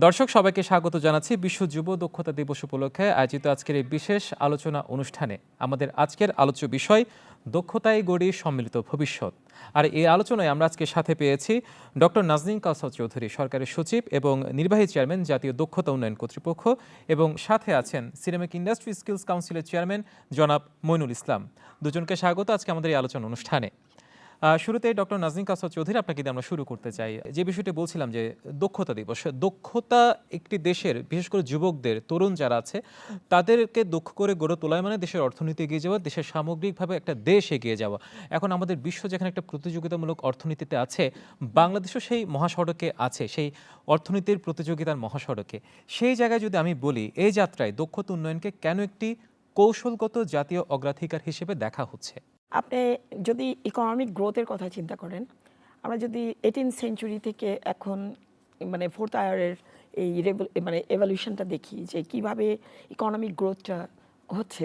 দর্শক সবাইকে স্বাগত জানাচ্ছি বিশ্ব যুব দক্ষতা দিবস উপলক্ষে আয়োজিত আজকের এই বিশেষ আলোচনা অনুষ্ঠানে। আমাদের আজকের আলোচ্য বিষয় দক্ষতায় গড়ি সম্মিলিত ভবিষ্যৎ। আর এই আলোচনায় আমরা আজকে সাথে পেয়েছি ডক্টর নাজনীন কাউসার চৌধুরী, সরকারের সচিব এবং নির্বাহী চেয়ারম্যান, জাতীয় দক্ষতা উন্নয়ন কর্তৃপক্ষ, এবং সাথে আছেন সিরামিক ইন্ডাস্ট্রি স্কিলস কাউন্সিলের চেয়ারম্যান জনাব মইনুল ইসলাম। দুজনকে স্বাগত আজকে আমাদের এই আলোচনা অনুষ্ঠানে। শুরুতে ডক্টর নাজনীন কাউসার চৌধুরী, আপনাকে দিয়ে আমরা শুরু করতে চাই। যে বিষয়টি বলছিলাম যে দক্ষতা দিবস, দক্ষতা একটি দেশের, বিশেষ করে যুবকদের, তরুণ যারা আছে তাদেরকে দক্ষ করে গড়ে তোলায় মানে দেশের অর্থনীতি এগিয়ে যাওয়া, দেশের সামগ্রিকভাবে একটা দেশ এগিয়ে যাওয়া। এখন আমাদের বিশ্ব যেখানে একটা প্রতিযোগিতামূলক অর্থনীতিতে আছে, বাংলাদেশও সেই মহাসড়কে আছে, সেই অর্থনীতির প্রতিযোগিতার মহাসড়কে। সেই জায়গায় যদি আমি বলি, এই যাত্রায় দক্ষতা উন্নয়নকে কেন একটি কৌশলগত জাতীয় অগ্রাধিকার হিসেবে দেখা হচ্ছে? আপনি যদি ইকোনমিক গ্রোথের কথা চিন্তা করেন, আমরা যদি 18th সেঞ্চুরি থেকে এখন মানে ফোর্থ আয়ারের এই মানে এভলিউশনটা দেখি যে কিভাবে ইকোনমিক গ্রোথটা হচ্ছে।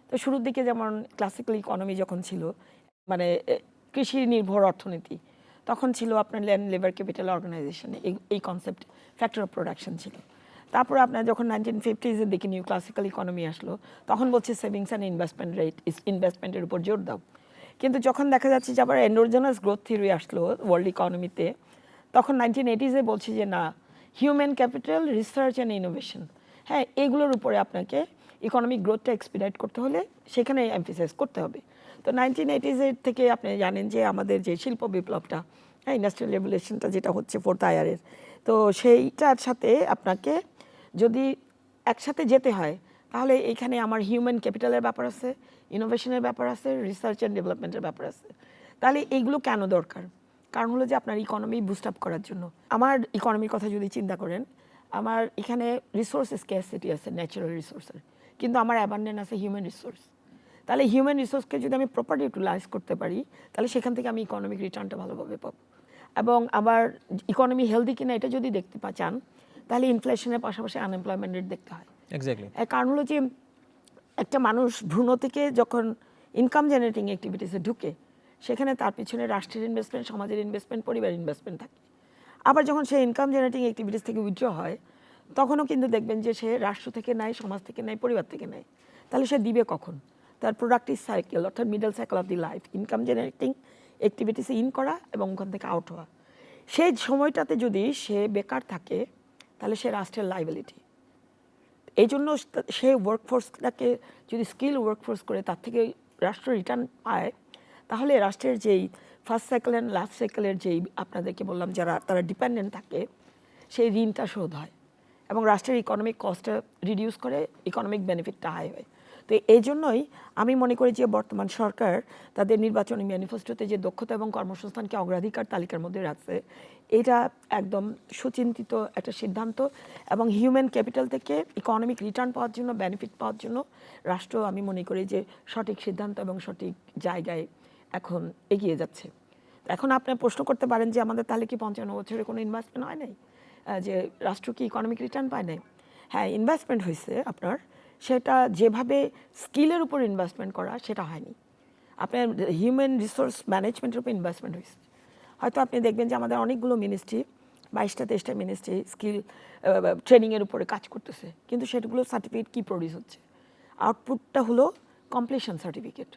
তো শুরুর দিকে যেমন ক্লাসিক্যাল ইকোনমি যখন ছিল, মানে কৃষি নির্ভর অর্থনীতি, তখন ছিল আপনার ল্যান্ড লেবার ক্যাপিটাল অর্গানাইজেশন, এই কনসেপ্ট ফ্যাক্টর অফ প্রোডাকশন ছিল। তারপরে আপনার যখন 1950s দিকে নিউ ক্লাসিক্যাল ইকোনমি আসলো, তখন বলছে সেভিংস অ্যান্ড ইনভেস্টমেন্ট রেট, ইনভেস্টমেন্টের উপর জোর দাও। কিন্তু যখন দেখা যাচ্ছে যে আবার এন্ডোজেনাস গ্রোথ থিওরি আসলো ওয়ার্ল্ড ইকোনমিতে, তখন 1980s বলছে যে না, human capital, research and innovation, হ্যাঁ, এগুলোর উপরে আপনাকে ইকোনমিক গ্রোথটা এক্সপিডাইট করতে হলে সেখানে এমফেসাইজ করতে হবে। তো 1980s থেকে আপনি জানেন যে আমাদের যে শিল্প বিপ্লবটা, হ্যাঁ, ইন্ডাস্ট্রিয়াল রেভলিউশনটা যেটা হচ্ছে ফোর্থ আয়ারের, তো সেইটার সাথে আপনাকে যদি একসাথে যেতে হয়, তাহলে এখানে আমার হিউম্যান ক্যাপিটালের ব্যাপার আছে, ইনোভেশনের ব্যাপার আছে, রিসার্চ অ্যান্ড ডেভেলপমেন্টের ব্যাপার আছে। তাহলে এইগুলো কেন দরকার? কারণ হলো যে আপনার ইকোনমি বুস্ট আপ করার জন্য। আমার ইকোনমির কথা যদি চিন্তা করেন, আমার এখানে রিসোর্স স্ক্যারসিটি আছে, ন্যাচারাল রিসোর্সের, কিন্তু আমার অ্যাবান্ডেন্ট আছে হিউম্যান রিসোর্স। তাহলে হিউম্যান রিসোর্সকে যদি আমি প্রপারলি ইউটিলাইজ করতে পারি, তাহলে সেখান থেকে আমি ইকোনমিক রিটার্নটা ভালোভাবে পাবো। এবং আবার ইকোনমি হেলদি কিনা এটা যদি দেখতে চান, তাহলে ইনফ্লেশনের পাশাপাশি আনএমপ্লয়মেন্ট রেট দেখতে হয়। এক্স্যাক্টলি। কারণ হলো যে একটা মানুষ ভ্রূণ থেকে যখন ইনকাম জেনারেটিং অ্যাক্টিভিটিসে ঢুকে, সেখানে তার পিছনে রাষ্ট্রের ইনভেস্টমেন্ট, সমাজের ইনভেস্টমেন্ট, পরিবারের ইনভেস্টমেন্ট থাকে। আবার যখন সে ইনকাম জেনারেটিং অ্যাক্টিভিটিস থেকে উইথড্র হয়, তখনও কিন্তু দেখবেন যে সে রাষ্ট্র থেকে নেয়, সমাজ থেকে নেয়, পরিবার থেকে নেয়। তাহলে সে দিবে কখন? তার প্রোডাক্টিভ সাইকেল, অর্থাৎ middle cycle of the life, income generating অ্যাক্টিভিটিসে ইন করা এবং ওখান থেকে আউট হওয়া। সেই সময়টাতে যদি সে বেকার থাকে, তাহলে সে রাষ্ট্রের লাইবিলিটি। এই জন্য সে ওয়ার্কফোর্সটাকে যদি স্কিল ওয়ার্কফোর্স করে তার থেকে রাষ্ট্র রিটার্ন পায়, তাহলে রাষ্ট্রের যেই ফার্স্ট সাইকেল অ্যান্ড লাস্ট সাইকেলের যেই আপনাদেরকে বললাম যারা তারা ডিপেন্ডেন্ট থাকে, সেই ঋণটা শোধ হয় এবং রাষ্ট্রের ইকোনমিক কস্টটা রিডিউস করে, ইকোনমিক বেনিফিটটা হাই হয়। তো এই জন্যই আমি মনে করি যে বর্তমান সরকার তাদের নির্বাচনী ম্যানিফেস্টোতে যে দক্ষতা এবং কর্মসংস্থানকে অগ্রাধিকার তালিকার মধ্যে রাখছে, এটা একদম সুচিন্তিত একটা সিদ্ধান্ত। এবং হিউম্যান ক্যাপিটাল থেকে ইকোনমিক রিটার্ন পাওয়ার জন্য, বেনিফিট পাওয়ার জন্য রাষ্ট্র, আমি মনে করি যে সঠিক সিদ্ধান্ত এবং সঠিক জায়গায় এখন এগিয়ে যাচ্ছে। এখন আপনার প্রশ্ন করতে পারেন যে আমাদের তাহলে কি 55 বছরে কোনো ইনভেস্টমেন্ট হয় নাই, যে রাষ্ট্র কি ইকোনমিক রিটার্ন পায় নাই? হ্যাঁ, ইনভেস্টমেন্ট হয়েছে আপনার, সেটা যেভাবে স্কিলের উপর ইনভেস্টমেন্ট করা সেটা হয়নি। আপনার হিউম্যান রিসোর্স ম্যানেজমেন্টের উপর ইনভেস্টমেন্ট হয়েছে। হয়তো আপনি দেখবেন যে আমাদের অনেকগুলো মিনিস্ট্রি, 22টা-23টা মিনিস্ট্রি স্কিল ট্রেনিংয়ের উপরে কাজ করতেছে, কিন্তু সেগুলো সার্টিফিকেট কী প্রডিউস হচ্ছে? আউটপুটটা হলো কমপ্লিশন সার্টিফিকেট।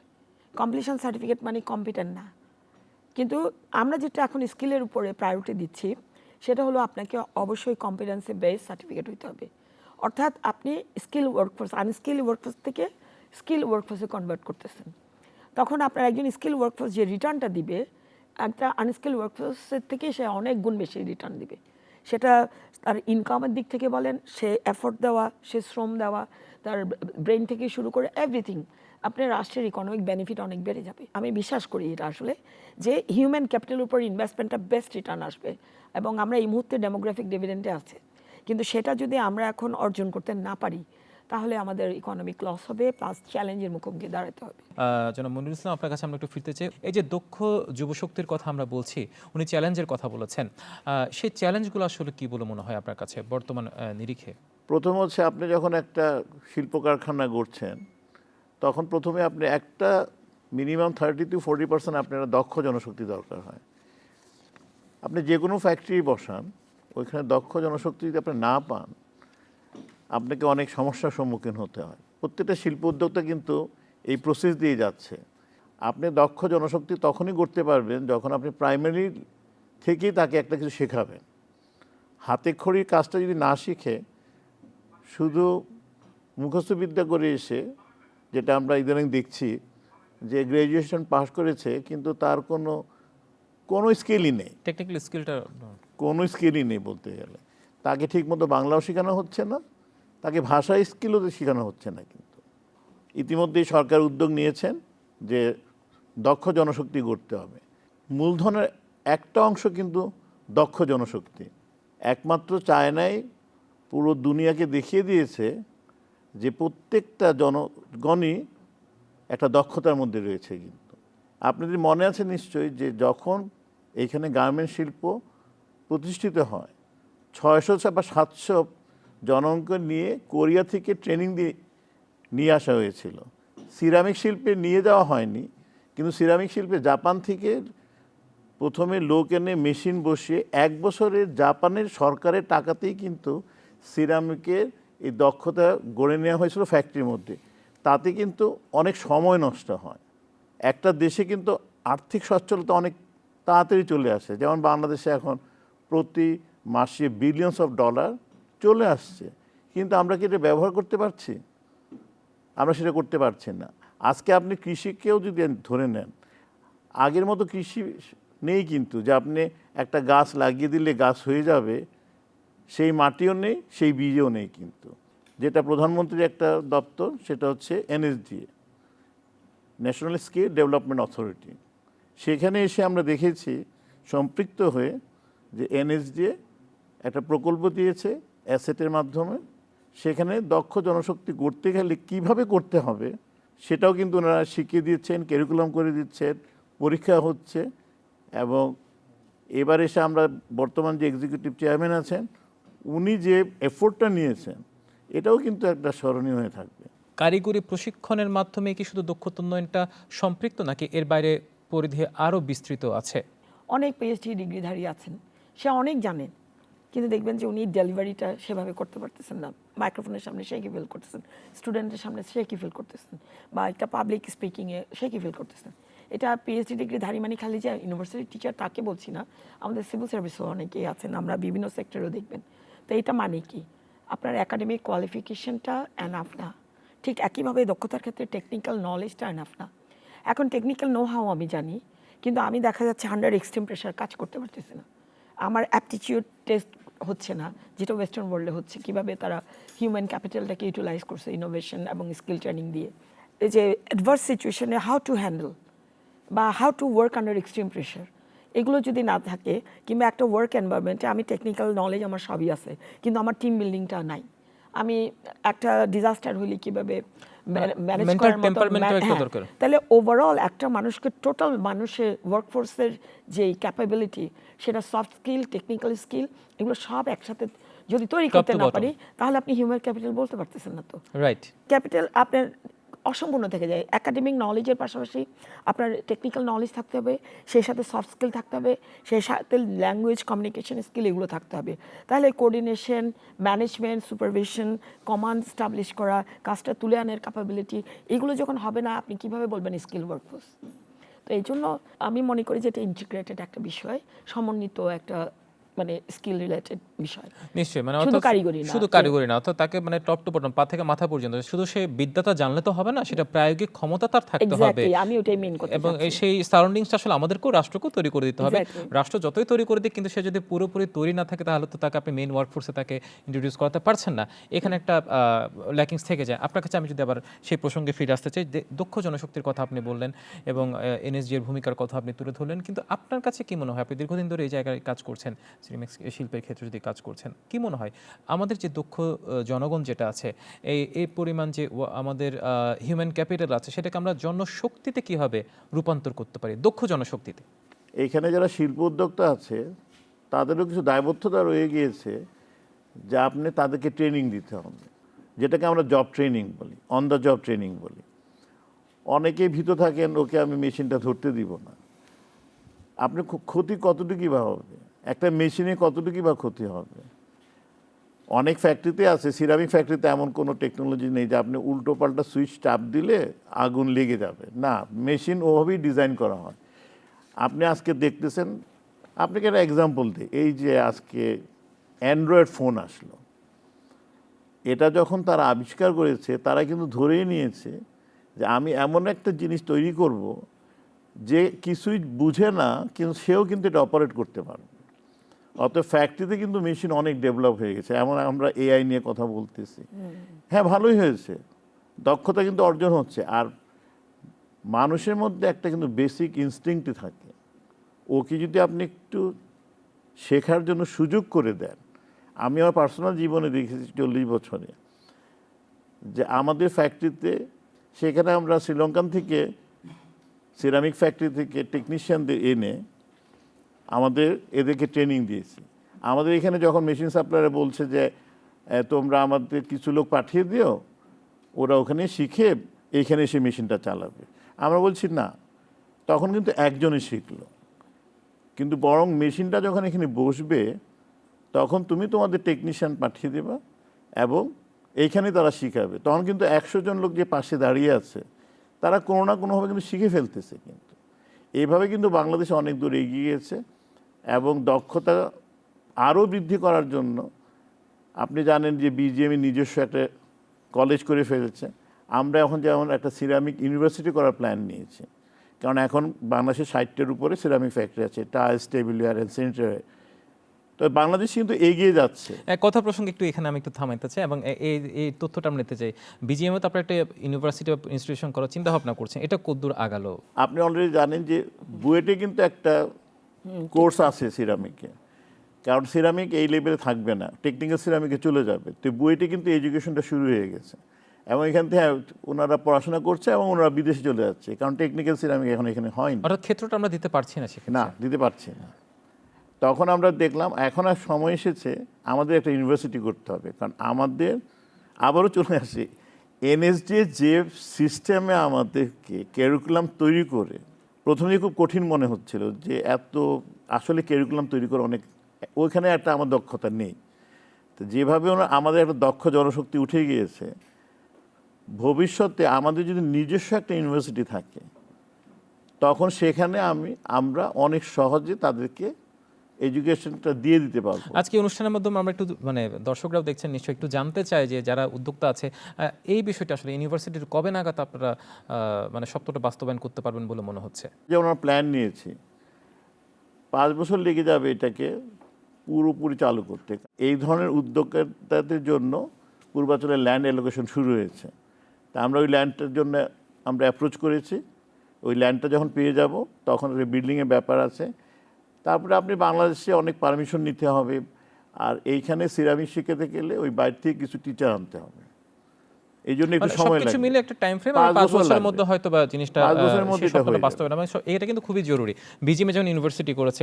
কমপ্লিশন সার্টিফিকেট মানে কম্পিটেন্ট না। কিন্তু আমরা যেটা এখন স্কিলের উপরে প্রায়োরিটি দিচ্ছি, সেটা হলো আপনাকে অবশ্যই কম্পিটেন্সি বেস সার্টিফিকেট হইতে হবে। অর্থাৎ আপনি স্কিল ওয়ার্কফোর্স, আনস্কিল ওয়ার্কফোর্স থেকে স্কিল ওয়ার্কফোর্সে কনভার্ট করতেছেন। তখন আপনার একজন স্কিল ওয়ার্কফোর্স যে রিটার্নটা দিবে, একটা আনস্কিল ওয়ার্কফোর্সের থেকে সে অনেক গুণ বেশি রিটার্ন দিবে। সেটা তার ইনকামের দিক থেকে বলেন, সে এফোর্ট দেওয়া, সে শ্রম দেওয়া, তার ব্রেন থেকে শুরু করে এভরিথিং, আপনার রাষ্ট্রের ইকোনমিক বেনিফিট অনেক বেড়ে যাবে। আমি বিশ্বাস করি এটা আসলে, যে হিউম্যান ক্যাপিটালের উপর ইনভেস্টমেন্টটা বেস্ট রিটার্ন আসবে। এবং আমরা এই মুহূর্তে ডেমোগ্রাফিক ডিভিডেন্ডে আছে, কিন্তু সেটা যদি আমরা এখন অর্জন করতে না পারি, তাহলে আমাদের ইকোনমিক লস হবে, প্লাস চ্যালেঞ্জের মুখোমুখি দাঁড়াতে হবে। জনাব মনিরুল ইসলাম, আপনার কাছে আমরা একটু ফিরতে চাই। এই যে দক্ষ যুবশক্তির কথা আমরা বলছি, উনি চ্যালেঞ্জের কথা বলেছেন, সেই চ্যালেঞ্জগুলো আসলে কি বলে মনে হয় আপনার কাছে বর্তমান নিরিখে? প্রথম হচ্ছে, আপনি যখন একটা শিল্প কারখানা গড়ছেন, তখন প্রথমে আপনি একটা মিনিমাম 30-40% আপনার দক্ষ জনশক্তি দরকার হয়। আপনি যে কোনো ফ্যাক্টরি বসান, ওইখানে দক্ষ জনশক্তি যদি আপনি না পান, আপনাকে অনেক সমস্যার সম্মুখীন হতে হয়। প্রত্যেকটা শিল্প উদ্যোক্তা কিন্তু এই প্রসেস দিয়ে যাচ্ছে। আপনি দক্ষ জনশক্তি তখনই করতে পারবেন যখন আপনি প্রাইমারি থেকেই তাকে একটা কিছু শেখাবেন। হাতে খড়ির কাজটা যদি না শিখে শুধু মুখস্থ বিদ্যা করে এসে, যেটা আমরা ইদানিং দেখছি যে গ্র্যাজুয়েশন পাস করেছে কিন্তু তার কোনো স্কিলই নেই, টেকনিক্যাল স্কিলটা কোনো স্কিলই নেই বলতে গেলে। তাকে ঠিকমতো বাংলাও শেখানো হচ্ছে না, তাকে ভাষা স্কিলও শেখানো হচ্ছে না। কিন্তু ইতিমধ্যেই সরকার উদ্যোগ নিয়েছেন যে দক্ষ জনশক্তি গড়তে হবে। মূলধনের একটা অংশ কিন্তু দক্ষ জনশক্তি। একমাত্র চায়নাই পুরো দুনিয়াকে দেখিয়ে দিয়েছে যে প্রত্যেকটা জনগণই একটা দক্ষতার মধ্যে রয়েছে। কিন্তু আপনাদের মনে আছে নিশ্চয়ই যে যখন এইখানে গার্মেন্ট শিল্প প্রতিষ্ঠিত হয়, 600 বা 700 জনকে নিয়ে কোরিয়া থেকে ট্রেনিং দিয়ে নিয়ে আসা হয়েছিল। সিরামিক শিল্পে নিয়ে যাওয়া হয়নি, কিন্তু সিরামিক শিল্পে জাপান থেকে প্রথমে লোক এনে মেশিন বসিয়ে 1 বছরের জাপানের সরকারের টাকাতেই কিন্তু সিরামিকের এই দক্ষতা গড়ে নেওয়া হয়েছিল ফ্যাক্টরির মধ্যে। তাতে কিন্তু অনেক সময় নষ্ট হয়। একটা দেশে কিন্তু আর্থিক সচ্ছলতা অনেক তাড়াতাড়ি চলে আসে। যেমন বাংলাদেশে এখন প্রতি মাসে বিলিয়নস অফ ডলার চলে আসছে, কিন্তু আমরা কি এটা ব্যবহার করতে পারছি? আমরা সেটা করতে পারছি না। আজকে আপনি কৃষিকেও যদি ধরে নেন, আগের মতো কৃষি নেই কিন্তু যে আপনি একটা গাছ লাগিয়ে দিলে গাছ হয়ে যাবে, সেই মাটিও নেই, সেই বীজও নেই। কিন্তু যেটা প্রধানমন্ত্রীর একটা দপ্তর, সেটা হচ্ছে NSDA, national skill development authority. সেখানে এসে আমরা দেখেছি সম্পৃক্ত হয়ে যে NSDA একটা প্রকল্প দিয়েছে অ্যাসেটের মাধ্যমে। সেখানে দক্ষ জনশক্তি করতে গেলে কীভাবে করতে হবে সেটাও কিন্তু ওনারা শিখিয়ে দিচ্ছেন, ক্যারিকুলাম করে দিচ্ছেন, পরীক্ষা হচ্ছে। এবং এবার এসে আমরা বর্তমান যে এক্সিকিউটিভ চেয়ারম্যান আছেন, উনি যে এফোর্টটা নিয়েছেন, এটাও কিন্তু একটা স্মরণীয় হয়ে থাকবে। কারিগরি প্রশিক্ষণের মাধ্যমে কি শুধু দক্ষতা উন্নয়নটা সম্পৃক্ত, নাকি এর বাইরে পরিধি আরও বিস্তৃত আছে? অনেক PhD ডিগ্রিধারী আছেন, সে অনেক জানেন, কিন্তু দেখবেন যে উনি ডেলিভারিটা সেভাবে করতে পারতেছেন না। মাইক্রোফোনের সামনে সে কি ফিল করতেছেন, স্টুডেন্টের সামনে সে কি ফিল করতেছেন, বা একটা পাবলিক স্পিকিংয়ে সে কি ফিল করতেছেন। এটা PhD ডিগ্রিধারী মানে খালি যে ইউনিভার্সিটি টিচার তাকে বলছি না, আমাদের সিভিল সার্ভিসও অনেকেই আছেন, আমরা বিভিন্ন সেক্টরেও দেখবেন। তো এটা মানে কি, আপনার একাডেমিক কোয়ালিফিকেশনটা এনাফ না, ঠিক একইভাবে দক্ষতার ক্ষেত্রে টেকনিক্যাল নলেজটা এনাফ না। এখন টেকনিক্যাল নো হাউ আমি জানি, কিন্তু আমি দেখা যাচ্ছে আন্ডার এক্সট্রিম প্রেশার কাজ করতে পারতেছি না। আমার অ্যাপটিটিউড টেস্ট হচ্ছে না, যেটা ওয়েস্টার্ন ওয়ার্ল্ডে হচ্ছে, কীভাবে তারা হিউম্যান ক্যাপিটালটাকে ইউটিলাইজ করছে ইনোভেশন এবং স্কিল ট্রেনিং দিয়ে। এই যে অ্যাডভার্স সিচুয়েশনে হাউ টু হ্যান্ডেল বা how to work under extreme pressure, এগুলো যদি না থাকে, কিংবা একটা ওয়ার্ক এনভায়রনমেন্টে আমি টেকনিক্যাল নলেজ আমার সবই আছে, কিন্তু আমার টিম বিল্ডিংটা নাই। আমি একটা ডিজাস্টার হইলে কীভাবে ম্যানেজ Mental করার মতো, temperament-ও একটা দরকার। তাহলে ওভারঅল একটা মানুষকে টোটাল মানুষের ওয়ার্কফোর্সের যে ক্যাপাবিলিটি, সেটা সফট স্কিল, টেকনিক্যাল স্কিল, এগুলো সব একসাথে যদি তৈরি করতে Top to না bottom। পারি, তাহলে আপনি হিউম্যান ক্যাপিটাল বলতে পারতেছেন না। তো রাইট। ক্যাপিটাল আপনার অসম্পূর্ণ থেকে যায়। একাডেমিক নলেজের পাশাপাশি আপনার টেকনিক্যাল নলেজ থাকতে হবে, সেই সাথে সফট স্কিল থাকতে হবে, সেই সাথে ল্যাঙ্গুয়েজ কমিউনিকেশন স্কিল এগুলো থাকতে হবে। তাহলে coordination, management, supervision, command establish করা, কাজটা তুলে আনার ক্যাপাবিলিটি, এগুলো যখন হবে না, আপনি কিভাবে বলবেন স্কিল ওয়ার্কফোর্স? তো এই জন্য আমি মনে করি যে এটা ইন্টিগ্রেটেড একটা বিষয়, সমন্বিত একটা মানে স্কিল রিলেটেড বিষয়। নিশ্চয়ই, মানে শুধু অর্থাৎ কারিগরি না, শুধু কারিগরি না, অর্থাৎ তাকে মানে টপ টু বটম, পা থেকে মাথা পর্যন্ত শুধু সে বিদ্যাটা জানলে তো হবে না, সেটা প্রায়োগিক ক্ষমতা তার থাকতে হবে। এক্স্যাক্টলি, আমি ওটাই মেন করতে এবং চাচ্ছি। সেই সারাউন্ডিংসটা আসলে আমাদেরকেও, রাষ্ট্রকেও তৈরি করে দিতে হবে। Exactly. রাষ্ট্র যতই তৈরি করে দিক, কিন্তু সে যদি পুরোপুরি তৈরি না থাকে, তাহলে তো তাকে আপনি মেইন ওয়ার্কফোর্সে তাকে ইন্ট্রোডিউস করাতে পারছেন না। এখানে একটা ল্যাকিংস থেকে যায়। আপনার কাছে আমি যদি আবার সেই প্রসঙ্গে ফিরে আসতে চাই, দক্ষ জনশক্তির কথা আপনি বললেন এবং NSG এর ভূমিকার কথা আপনি তুলে ধরলেন, কিন্তু আপনার কাছে কি মনে হয়, আপনি দীর্ঘদিন ধরে এই জায়গায় কাজ করছেন, সিরামিক্স শিল্পের ক্ষেত্রে যদি কাজ করছেন, কি মনে হয় আমাদের যে দক্ষ জনগণ যেটা আছে, এই পরিমাণ যে আমাদের হিউম্যান ক্যাপিটাল আছে, সেটাকে আমরা জনশক্তিতে কিভাবে রূপান্তর করতে পারি, দক্ষ জনশক্তিতে? এইখানে যারা শিল্প উদ্যোক্তা আছে, তাদেরও কিছু দায়বদ্ধতা রয়ে গিয়েছে, যা আপনি তাদেরকে ট্রেনিং দিতে হবে, যেটাকে আমরা জব ট্রেনিং বলি, অন দ্য জব ট্রেনিং বলি। অনেকেই ভীত থাকেন, ওকে আমি মেশিনটা ধরতে দিব না। আপনি ক্ষতি কতটুকুই বা হবে? একটা মেশিনে কতটুকু বা ক্ষতি হবে? অনেক ফ্যাক্টরিতে আছে, সিরামিক ফ্যাক্টরিতে এমন কোনো টেকনোলজি নেই যে আপনি উল্টো পাল্টা সুইচ চাপ দিলে আগুন লেগে যাবে, না, মেশিন ওভাবেই ডিজাইন করা হয়। আপনি আজকে দেখতেছেন, আপনাকে একটা এক্সাম্পল দিই, এই যে আজকে অ্যান্ড্রয়েড ফোন আসলো, এটা যখন তারা আবিষ্কার করেছে তারা কিন্তু ধরেই নিয়েছে যে আমি এমন একটা জিনিস তৈরি করব যে কিছুই বুঝে না, কিন্তু সেও কিন্তু এটা অপারেট করতে পারবে। অত ফ্যাক্টরিতে কিন্তু মেশিন অনেক ডেভেলপ হয়ে গেছে, এমন আমরা এআই নিয়ে কথা বলতেছি। হ্যাঁ, ভালোই হয়েছে, দক্ষতা কিন্তু অর্জন হচ্ছে। আর মানুষের মধ্যে একটা কিন্তু বেসিক ইনস্টিংক্ট থাকে, ওকে যদি আপনি একটু শেখার জন্য সুযোগ করে দেন। আমি আমার পার্সোনাল জীবনে দেখেছি 40 বছরে যে আমাদের ফ্যাক্টরিতে, সেখানে আমরা শ্রীলঙ্কান থেকে সিরামিক ফ্যাক্টরি থেকে টেকনিশিয়ানদের এনে আমাদের এদেরকে ট্রেনিং দিয়েছি। আমাদের এখানে যখন মেশিন সাপ্লায়ারে বলছে যে তোমরা আমাদের কিছু লোক পাঠিয়ে দিও, ওরা ওখানে শিখে এইখানে এসে মেশিনটা চালাবে, আমরা বলছি না। তখন কিন্তু একজনই শিখলো, কিন্তু বরং মেশিনটা যখন এখানে বসবে তখন তুমি তোমাদের টেকনিশিয়ান পাঠিয়ে দেবা এবং এইখানে তারা শিখাবে। তখন কিন্তু 100 জন লোক যে পাশে দাঁড়িয়ে আছে তারা কোনো না কোনোভাবে কিন্তু শিখে ফেলতেছে। কিন্তু এইভাবে কিন্তু বাংলাদেশ অনেক দূর এগিয়ে গেছে এবং দক্ষতা আরও বৃদ্ধি করার জন্য আপনি জানেন যে বিজিএমই নিজস্ব একটা কলেজ করে ফেলেছে। আমরা এখন যেমন একটা সিরামিক ইউনিভার্সিটি করার প্ল্যান নিয়েছি, কারণ এখন বাংলাদেশে 60টার উপরে সিরামিক ফ্যাক্টরি আছে, টাইলস, টেবিলওয়্যার অ্যান্ড স্যানিটারি। তো বাংলাদেশ কিন্তু এগিয়ে যাচ্ছে। কথা প্রসঙ্গে একটু এখানে আমি একটু থামাইতে চাই এবং এই তথ্যটা আমরা নিতে চাই। বিজিএমে তো আপনার একটা ইউনিভার্সিটি বা ইনস্টিটিউশন করার চিন্তা ভাবনা করছেন, এটা কতদূর আগালো? আপনি অলরেডি জানেন যে বুয়েটে কিন্তু একটা কোর্স আছে সিরামিকে, কারণ সিরামিক এই লেভেলে থাকবে না, টেকনিক্যাল সিরামিকে চলে যাবে। তো বুয়েটে কিন্তু এডুকেশনটা শুরু হয়ে গেছে এবং এখান থেকে ওনারা পড়াশোনা করছে এবং ওনারা বিদেশে চলে যাচ্ছে, কারণ টেকনিক্যাল সিরামিক এখন এখানে হয়নি। অর্থাৎ ক্ষেত্রটা আমরা দিতে পারছি না সেখানে। না, দিতে পারছি না। তখন আমরা দেখলাম এখন আর সময় এসেছে আমাদের একটা ইউনিভার্সিটি করতে হবে, কারণ আমাদের আবারও চলে আসে এনএসডি যে সিস্টেমে আমাদেরকে ক্যারিকুলাম তৈরি করে, প্রথমে খুব কঠিন মনে হচ্ছিল যে এত আসলে ক্যারিকুলাম তৈরি করে অনেক, ওইখানে একটা আমার দক্ষতা নেই। তো যেভাবে আমাদের একটা দক্ষ জনশক্তি উঠে গিয়েছে, ভবিষ্যতে আমাদের যদি নিজস্ব একটা ইউনিভার্সিটি থাকে তখন সেখানে আমরা অনেক সহজে তাদেরকে এডুকেশনটা দিয়ে দিতে পারবো। আজকে অনুষ্ঠানের মাধ্যমে আমরা একটু মানে দর্শকরাও দেখছেন নিশ্চয়ই, একটু জানতে চাই যে যারা উদ্যোক্তা আছে এই বিষয়টা আসলে ইউনিভার্সিটির কবে নাগাদ আপনারা মানে সত্যটা বাস্তবায়ন করতে পারবেন বলে মনে হচ্ছে? যেমন আমরা প্ল্যান নিয়েছি 5 বছর লেগে যাবে এটাকে পুরোপুরি চালু করতে। এই ধরনের উদ্যোক্তাদের জন্য পূর্বাঞ্চলে ল্যান্ড অ্যালোকেশন শুরু হয়েছে। তা আমরা ওই ল্যান্ডটার জন্য আমরা অ্যাপ্রোচ করেছি। ওই ল্যান্ডটা যখন পেয়ে যাব তখন বিল্ডিংয়ের ব্যাপার আছে, তারপরে আপনি বাংলাদেশে অনেক পারমিশন নিতে হবে, আর এইখানে সিরামিক শিখাতে গেলে ওই বাইরে থেকে কিছু টিচার আনতে হবে, এই জন্য একটু সময় লাগবে। সবকিছু মিলে একটা টাইম ফ্রেম 5 5 বছর বছরের লাগবে। মধ্যে হয়তো বা জিনিসটা 5 বছরের মধ্যে এটা হয়ে যাবে। বাস্তবায়ন হবে। এটা কিন্তু খুবই জরুরি। বিজিএমে যেমন ইউনিভার্সিটি করেছে,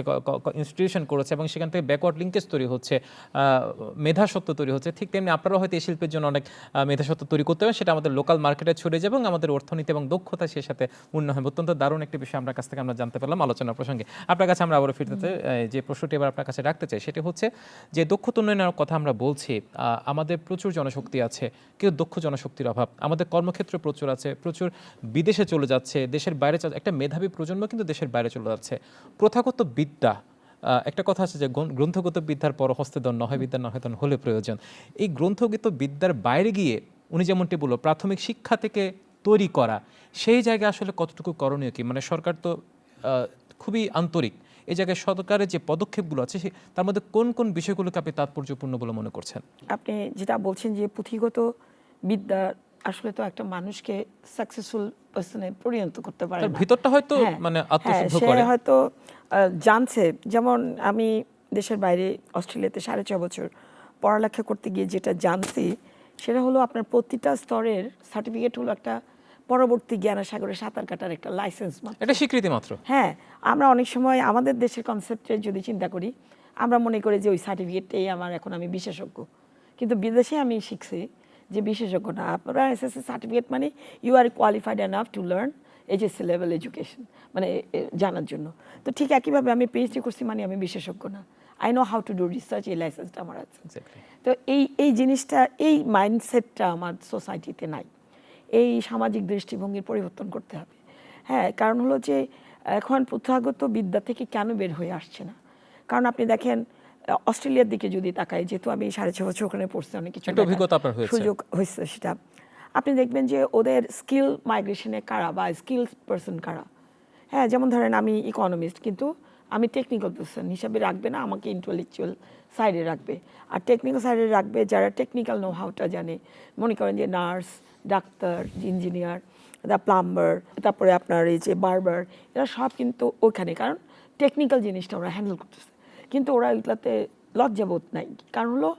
ইনস্টিটিউশন করেছে এবং সেখান থেকে ব্যাকওয়ার্ড লিঙ্কেজ তৈরি হচ্ছে, মেধাসত্ত্ব তৈরি হচ্ছে, ঠিক তেমনি আপনারাও হয়তো এই শিল্পের জন্য অনেক মেধাসত্ত্ব তৈরি করতে হবে, সেটা আমাদের লোকাল মার্কেটে ছড়িয়ে যাবে এবং আমাদের অর্থনীতি এবং দক্ষতা সেই সাথে উন্নয়ন হবে। অত্যন্ত দারুণ একটি বিষয় আপনার কাছ থেকে আমরা জানতে পারলাম আলোচনা প্রসঙ্গে। আপনার কাছে আমরা আবারও ফিরতে চাই, যে প্রশ্নটি এবার আপনার কাছে রাখতে চাই সেটি হচ্ছে যে দক্ষতা উন্নয়নের কথা আমরা বলছি, আমাদের প্রচুর জনশক্তি আছে কিন্তু দক্ষ জনশক্তির অভাব, আমাদের কর্মক্ষেত্র প্রচুর আছে, প্রচুর বিদেশে চলে যাচ্ছে, দেশের বাইরে একটা মেধাবী প্রজন্ম কিন্তু দেশের বাইরে চলে যাচ্ছে। প্রথাগত বিদ্যা, একটা কথা আছে যে গ্রন্থগত বিদ্যার পর হস্তেদন নহে বিদ্যা নহে তন হলে প্রয়োজন। এই গ্রন্থগত বিদ্যার বাইরে গিয়ে উনি যেমনটি বলল প্রাথমিক শিক্ষা থেকে তৈরি করা, সেই জায়গায় আসলে কতটুকু করণীয় কি? মানে সরকার তো খুবই আন্তরিক, এই জায়গায় সরকারের যে পদক্ষেপগুলো আছে তার মধ্যে কোন কোন বিষয়গুলোকে আপনি তাৎপর্যপূর্ণ বলে মনে করছেন? আপনি যেটা বলছেন যে পুঁথিগত বিদ্যা আসলে তো একটা মানুষকে সাকসেসফুল পারসনে পরিণত করতে পারে তার না। ভিতরটা হয়তো হ্যাঁ, মানে হ্যাঁ, আত্মশুদ্ধ সে করে। হয়তো জানছে, যেমন আমি দেশের বাইরে অস্ট্রেলিয়াতে 6.5 বছর পড়ালেখা করতে গিয়ে যেটা জানছি সেটা হলো আপনার প্রতিটা স্তরের সার্টিফিকেট হলো একটা পরবর্তী জ্ঞানের সাগরে সাঁতার কাটার একটা লাইসেন্স মাত্র। এটা স্বীকৃতি মাত্র। হ্যাঁ, আমরা অনেক সময় আমাদের দেশের কনসেপ্টে যদি চিন্তা করি আমরা মনে করি যে ওই সার্টিফিকেটটাই আমার, এখন আমি বিশেষজ্ঞ। কিন্তু বিদেশে আমি শিখছি যে বিশেষজ্ঞ না, আপনারা এসএসসি সার্টিফিকেট মানে you are qualified enough to learn HSC level education, মানে জানার জন্য। তো ঠিক একইভাবে আমি পিএইচডি করছি মানে আমি বিশেষজ্ঞ না, I know how to do research, এই লাইসেন্সটা আমার আছে। Exactly. তো এই জিনিসটা, এই মাইন্ডসেটটা আমার সোসাইটিতে নাই। এই সামাজিক দৃষ্টিভঙ্গির পরিবর্তন করতে হবে। হ্যাঁ, কারণ হলো যে এখন প্রথাগত বিদ্যা থেকে কেন বের হয়ে আসছে না? কারণ আপনি দেখেন অস্ট্রেলিয়ার দিকে যদি তাকাই, যেহেতু আমি 6.5 বছর ওখানে পড়ছি, অনেক কিছু একটা অভিজ্ঞতা আপনার হয়েছে। সুযোগ হয়েছে, সেটা আপনি দেখবেন যে ওদের স্কিল মাইগ্রেশনে কারা বা স্কিলস পার্সন কারা। হ্যাঁ, যেমন ধরেন আমি ইকোনমিস্ট, কিন্তু আমি টেকনিক্যাল পার্সন হিসাবে রাখবে না, আমাকে ইন্টেলেকচুয়াল সাইডে রাখবে। আর টেকনিক্যাল সাইডে রাখবে যারা টেকনিক্যাল নো হাউটা জানে, মনে করেন যে নার্স, ডাক্তার, ইঞ্জিনিয়ার, প্লাম্বার, তারপরে আপনার এই যে বার্বার, এরা সব কিন্তু ওখানে, কারণ টেকনিক্যাল জিনিসটা ওরা হ্যান্ডেল করতেছে। কিন্তু ওরা এগুলাতে লজ্জাবোধ নাই, কারণ হলো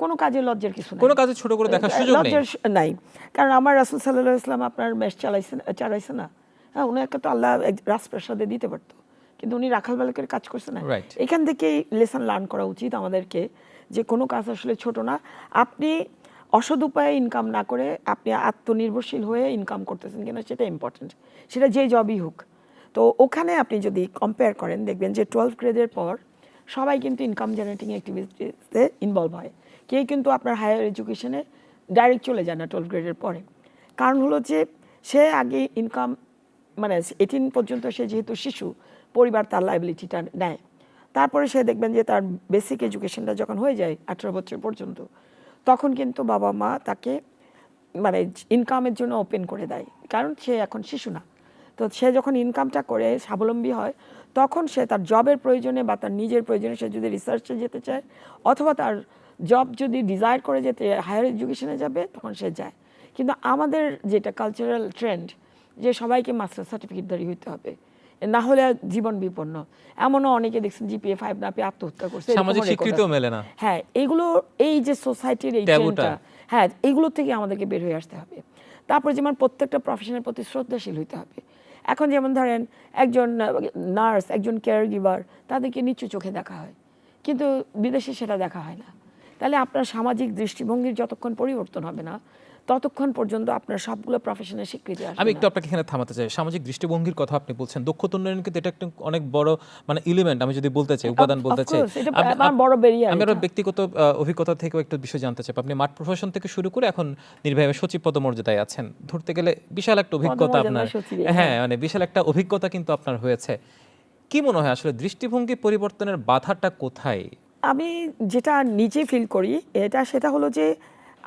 কোনো কাজে লজ্জার কিছু নাই, কোনো কাজে ছোট করে দেখার সুযোগ নেই। লজ্জার নাই। কারণ আমার রাসূল সাল্লাল্লাহু আলাইহি ওয়াসাল্লাম আপনার মেষ চালাইছে না? হ্যাঁ, ওনাকে তো আল্লাহ রাজপ্রাসাদে দিতে পারতো, কিন্তু উনি রাখাল বালকের কাজ করছে না। Right. এখান থেকেই লেসন লার্ন করা উচিত আমাদেরকে, যে কোনো কাজ আসলে ছোট না। আপনি অসৎ উপায়ে ইনকাম না করে আপনি আত্মনির্ভরশীল হয়ে ইনকাম করতেছেন কিনা, সেটা ইম্পর্টেন্ট, সেটা যে জবই হোক। তো ওখানে আপনি যদি কম্পেয়ার করেন, দেখবেন যে 12 গ্রেডের পর সবাই কিন্তু ইনকাম জেনারেটিং অ্যাক্টিভিটিসে ইনভলভ হয়। কেউ কিন্তু আপনার হায়ার এডুকেশনে ডাইরেক্ট চলে যায় না 12 গ্রেডের পরে। কারণ হলো যে সে আগে ইনকাম, মানে 18 পর্যন্ত সে যেহেতু শিশু, পরিবার তার লাইবিলিটিটা নেয়। তারপরে সে দেখবেন যে তার বেসিক এডুকেশনটা যখন হয়ে যায় 18 বছর পর্যন্ত, তখন কিন্তু বাবা মা তাকে মানে ইনকামের জন্য ওপেন করে দেয়, কারণ সে এখন শিশু না। তো সে যখন ইনকামটা করে স্বাবলম্বী হয়, তখন সে তার জবের প্রয়োজনে বা তার নিজের প্রয়োজনে সে যদি রিসার্চে যেতে চায়, অথবা তার জব যদি ডিজায়ার করে যেতে হায়ার এডুকেশনে যাবে, তখন সে যায়। কিন্তু আমাদের যেটা কালচারাল ট্রেন্ড, যে সবাইকে মাস্টার সার্টিফিকেটধারী হইতে হবে, না হলে আর জীবন বিপন্ন। এমনও অনেকে দেখছেন GPA 5 না পেয়ে আত্মহত্যা করছে, এরকমও সামাজিক record স্বীকৃতিও আছে। মেলে না। হ্যাঁ, এগুলো, এই যে সোসাইটির এই ট্যাবুটা। ট্রেন্ডটা, হ্যাঁ, এগুলো থেকে আমাদেরকে বের হয়ে আসতে হবে। তারপর যেমন প্রত্যেকটা প্রফেশনের প্রতি শ্রদ্ধাশীল হইতে হবে। এখন যেমন ধরেন একজন নার্স, একজন কেয়ার গিভার, তাদেরকে নিচু চোখে দেখা হয়, কিন্তু বিদেশে সেটা দেখা হয় না। তাহলে আপনার সামাজিক দৃষ্টিভঙ্গির যতক্ষণ পরিবর্তন হবে না, ততক্ষণ পর্যন্ত আপনার সবগুলো প্রফেশনের স্বীকৃতি আসবে আমি না। একটু আপনাকে এখানে থামাতে চাই। সামাজিক দৃষ্টিভঙ্গির কথা আপনি বলছেন, দক্ষতা উন্নয়ন কিন্তু এটা একটা অনেক বড় মানে এলিমেন্ট, আমি যদি বলতে চাই, উপাদান Of বলতে চাই। course, এটা আমার বড় barrier আমি আরো এটা। ব্যক্তিগত অভিজ্ঞতা থেকেও একটা বিষয় জানতে চাই। আপনি মাঠ প্রশাসন থেকে শুরু করে এখন নির্বাহী সচিব পদমর্যাদায় আছেন, ধরতে গেলে বিশাল একটা অভিজ্ঞতা পদমর্যাদা আপনার। সচিব, হ্যাঁ, মানে বিশাল একটা অভিজ্ঞতা কিন্তু আপনার হয়েছে। কি মনে হয় আসলে দৃষ্টিভঙ্গি পরিবর্তনের বাধাটা কোথায়? আমি যেটা নিজে ফিল করি, সেটা হলো যে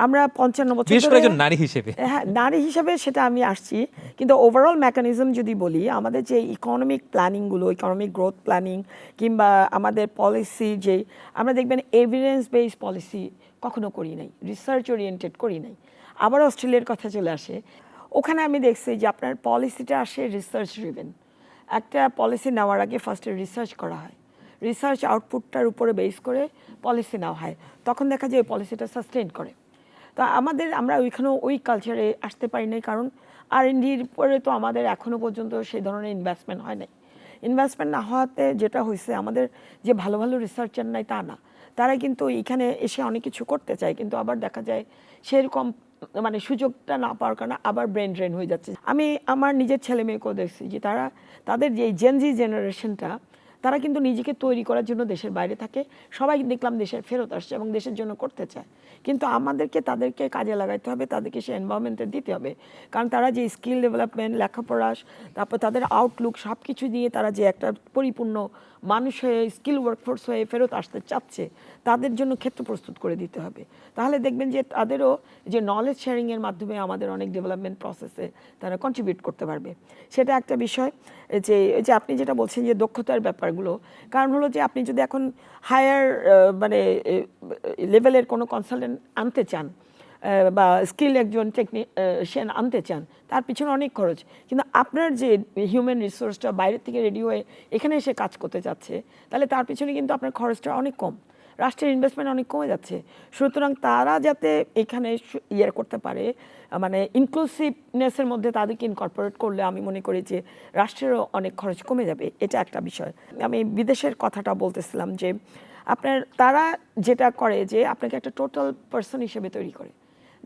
আমরা 55 বছর বিশেষ করে ধরে, একজন নারী হিসেবে। হ্যাঁ, নারী হিসাবে সেটা আমি আসছি, কিন্তু ওভারঅল মেকানিজম যদি বলি, আমাদের যে ইকোনমিক প্ল্যানিংগুলো, ইকোনমিক গ্রোথ প্ল্যানিং, কিংবা আমাদের পলিসি, যে আমরা দেখবেন এভিডেন্স বেসড পলিসি কখনো করি নাই, রিসার্চ ওরিয়েন্টেড করি নাই। আবার অস্ট্রেলিয়ার কথা চলে আসে, ওখানে আমি দেখছি যে আপনার পলিসিটা আসে রিসার্চ ড্রিভেন। একটা পলিসি নেওয়ার আগে ফার্স্টে রিসার্চ করা হয়, রিসার্চ আউটপুটটার উপরে বেস করে পলিসি নেওয়া হয়, তখন দেখা যায় ওই পলিসিটা সাস্টেইন করে। তো আমরা ওইখানেও ওই কালচারে আসতে পারি নাই, কারণ R&Dর পরে তো আমাদের এখনও পর্যন্ত সেই ধরনের ইনভেস্টমেন্ট হয় নাই। ইনভেস্টমেন্ট না হওয়াতে যেটা হয়েছে, আমাদের যে ভালো ভালো রিসার্চার নাই তা না, তারা কিন্তু এখানে এসে অনেক কিছু করতে চায়, কিন্তু আবার দেখা যায় সেরকম মানে সুযোগটা না পাওয়ার কারণে আবার ব্রেন ড্রেন হয়ে যাচ্ছে। আমি আমার নিজের ছেলে মেয়েকেও দেখছি যে তাদের যে জেনজি জেনারেশনটা, তারা কিন্তু নিজেকে তৈরি করার জন্য দেশের বাইরে থাকে, সবাই দেখলাম দেশের ফেরত আসছে এবং দেশের জন্য করতে চায়। কিন্তু আমাদেরকে তাদেরকে কাজে লাগাইতে হবে, তাদেরকে সে এনভায়রনমেন্টে দিতে হবে, কারণ তারা যে স্কিল ডেভেলপমেন্ট, লেখাপড়া, তারপর তাদের আউটলুক সব কিছু দিয়ে তারা যে একটা পরিপূর্ণ মানুষ হয়ে, স্কিল ওয়ার্কফোর্স হয়ে ফেরত আসতে চাচ্ছে, তাদের জন্য ক্ষেত্র প্রস্তুত করে দিতে হবে। তাহলে দেখবেন যে তাদেরও যে নলেজ শেয়ারিংয়ের মাধ্যমে আমাদের অনেক ডেভেলপমেন্ট প্রসেসে তারা কন্ট্রিবিউট করতে পারবে, সেটা একটা বিষয়। যে আপনি যেটা বলছেন যে দক্ষতার ব্যাপারগুলো, কারণ হলো যে আপনি যদি এখন হায়ার মানে লেভেলের কোনো কনসালটেন্ট আনতে চান, বা স্কিল একজন টেকনিশিয়ান আনতে চান, তার পিছনে অনেক খরচ। কিন্তু আপনার যে হিউম্যান রিসোর্সটা বাইরে থেকে রেডি হয়ে এখানে এসে কাজ করতে যাচ্ছে, তাহলে তার পিছনে কিন্তু আপনার খরচটা অনেক কম, রাষ্ট্রের ইনভেস্টমেন্ট অনেক কমে যাচ্ছে। সুতরাং তারা যাতে এখানে ইয়ে করতে পারে, মানে ইনক্লুসিভনেসের মধ্যে তাদেরকে ইনকর্পোরেট করলে আমি মনে করি যে রাষ্ট্রেরও অনেক খরচ কমে যাবে, এটা একটা বিষয়। আমি বিদেশের কথাটা বলতেছিলাম যে তারা যেটা করে যে আপনাকে একটা টোটাল পার্সন হিসেবে তৈরি করে।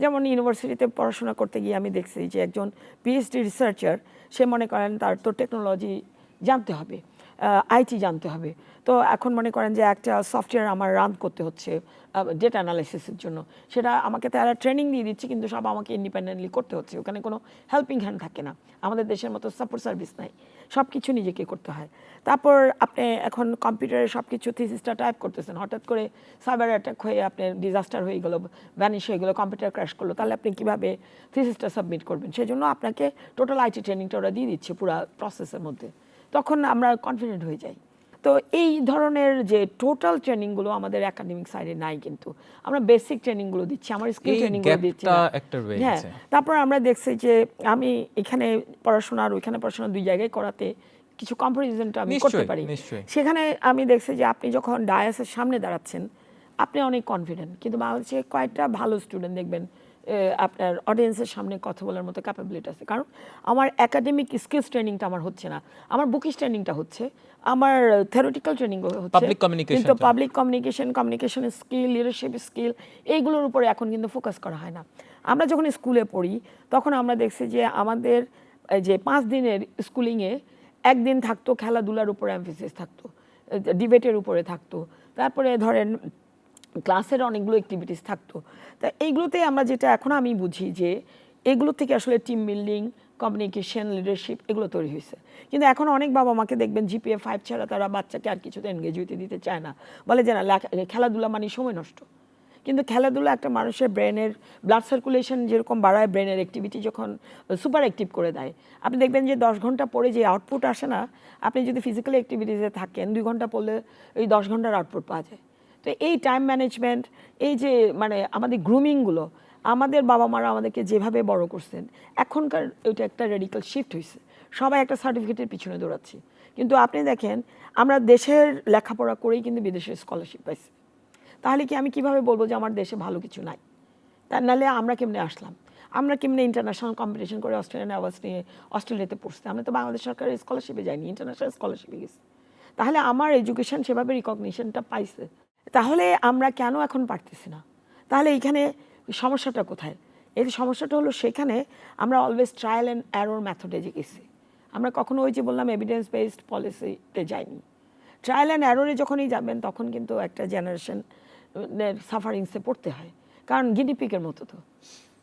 যেমন ইউনিভার্সিটিতে পড়াশোনা করতে গিয়ে আমি দেখছি যে একজন PhD রিসার্চার, সে মনে করেন তার তো টেকনোলজি জানতে হবে, আইটি জানতে হবে। তো এখন মনে করেন যে একটা সফটওয়্যার আমার রান করতে হচ্ছে ডেটা অ্যানালাইসিসের জন্য, সেটা আমাকে তারা ট্রেনিং দিয়ে দিচ্ছে, কিন্তু সব আমাকে ইন্ডিপেন্ডেন্টলি করতে হচ্ছে, ওখানে কোনো হেল্পিং হ্যান্ড থাকে না। আমাদের দেশের মতো সাপোর্ট সার্ভিস নাই, সব কিছু নিজেকে করতে হয়। তারপর আপনি এখন কম্পিউটারে সব কিছু থিসিসটা টাইপ করতেছেন, হঠাৎ করে সাইবার অ্যাটাক হয়ে আপনার ডিজাস্টার হয়ে গেলো, ভ্যানিশ হয়ে গেলো, কম্পিউটার ক্র্যাশ করলো, তাহলে আপনি কীভাবে থিসিসটা সাবমিট করবেন? সেজন্য আপনাকে টোটাল আইটি ট্রেনিংটা ওরা দিয়ে দিচ্ছে পুরো প্রসেসের মধ্যে। তখন আমরা কনফিডেন্ট হয়ে যাই। তো এই ধরনের যে টোটাল ট্রেনিংগুলো আমাদের একাডেমিক সাইডে নাই, কিন্তু আমরা বেসিক ট্রেনিংগুলো দিচ্ছি, আমার স্কিল ট্রেনিংগুলো দিচ্ছি না। হ্যাঁ, তারপর আমরা দেখছি যে আমি এখানে পড়াশোনা আর ওইখানে পড়াশোনা দুই জায়গায় করাতে কিছু কম্পারিজনটা আমি করতে পারি। সেখানে আমি দেখছি যে আপনি যখন ডায়াসের সামনে দাঁড়াচ্ছেন আপনি অনেক কনফিডেন্ট, কিন্তু বাংলাদেশে কয়েকটা ভালো স্টুডেন্ট দেখবেন আপনার অডিয়েন্সের সামনে কথা বলার মতো ক্যাপাবিলিটি আছে, কারণ আমার একাডেমিক স্কিলস ট্রেনিংটা আমার হচ্ছে না, আমার বুকিশ ট্রেনিংটা হচ্ছে, আমার থিওরিটিক্যাল ট্রেনিং হচ্ছে, কিন্তু public communication skill, leadership skill এইগুলোর উপরে এখন কিন্তু ফোকাস করা হয় না। আমরা যখন স্কুলে পড়ি তখন আমরা দেখছি যে আমাদের যে 5 দিনের স্কুলিংয়ে একদিন থাকতো খেলাধুলার উপরে এমফেসিস থাকতো, ডিবেটের উপরে থাকতো, তারপরে ধরেন ক্লাসের অনেকগুলো অ্যাক্টিভিটিস থাকতো। তা এইগুলোতে আমরা যেটা এখন আমি বুঝি যে এগুলো থেকে আসলে টিম বিল্ডিং, কমিউনিকেশন, লিডারশিপ এগুলো তৈরি হয়েছে। কিন্তু এখন অনেক বাবা মাকে দেখবেন জিপিএ 5 ছাড়া তারা বাচ্চাকে আর কিছুতে এনগেজ হইতে দিতে চায় না, বলে যে না খেলাধুলা মানে সময় নষ্ট। কিন্তু খেলাধুলা একটা মানুষের ব্রেনের ব্লাড সার্কুলেশন যেরকম বাড়ায়, ব্রেনের অ্যাক্টিভিটি যখন সুপার অ্যাক্টিভ করে দেয়, আপনি দেখবেন যে 10 ঘন্টা পরে যে আউটপুট আসে না, আপনি যদি ফিজিক্যাল অ্যাক্টিভিটিসে থাকেন 2 ঘন্টা পড়লে ওই 10 ঘন্টার আউটপুট পাওয়া যায়। তো এই টাইম ম্যানেজমেন্ট, এই যে মানে আমাদের গ্রুমিংগুলো, আমাদের বাবা মারা আমাদেরকে যেভাবে বড় করছেন, এখনকার এটা একটা রেডিক্যাল শিফট হয়েছে, সবাই একটা সার্টিফিকেটের পিছনে দৌড়াচ্ছি। কিন্তু আপনি দেখেন আমরা দেশের লেখাপড়া করেই কিন্তু বিদেশের স্কলারশিপ পাইছি, তাহলে কি আমি কিভাবে বলবো যে আমার দেশে ভালো কিছু নাই? তার নাহলে আমরা কেমনে আসলাম, আমরা কেমনে ইন্টারন্যাশনাল কম্পিটিশন করে অস্ট্রেলিয়ান অ্যাওয়ার্ডস নিয়ে অস্ট্রেলিয়াতে পড়ছি? আমরা তো বাংলাদেশ সরকারের স্কলারশিপে যাইনি, ইন্টারন্যাশনাল স্কলারশিপে গেছি। তাহলে আমার এডুকেশন সেভাবে রিকগনিশনটা পাইছে, তাহলে আমরা কেন এখন পারতেছি না? তাহলে এইখানে সমস্যাটা কোথায়? এই সমস্যাটা হলো সেখানে আমরা অলওয়েজ ট্রায়াল অ্যান্ড এরর মেথডে গেছি, আমরা কখনো ওই যে বললাম এভিডেন্স বেসড পলিসিতে যাইনি। ট্রায়াল অ্যান্ড এররে যখনই যাবেন তখন কিন্তু একটা জেনারেশন সাফারিংসে পড়তে হয়, কারণ গিনিপিকের মতো।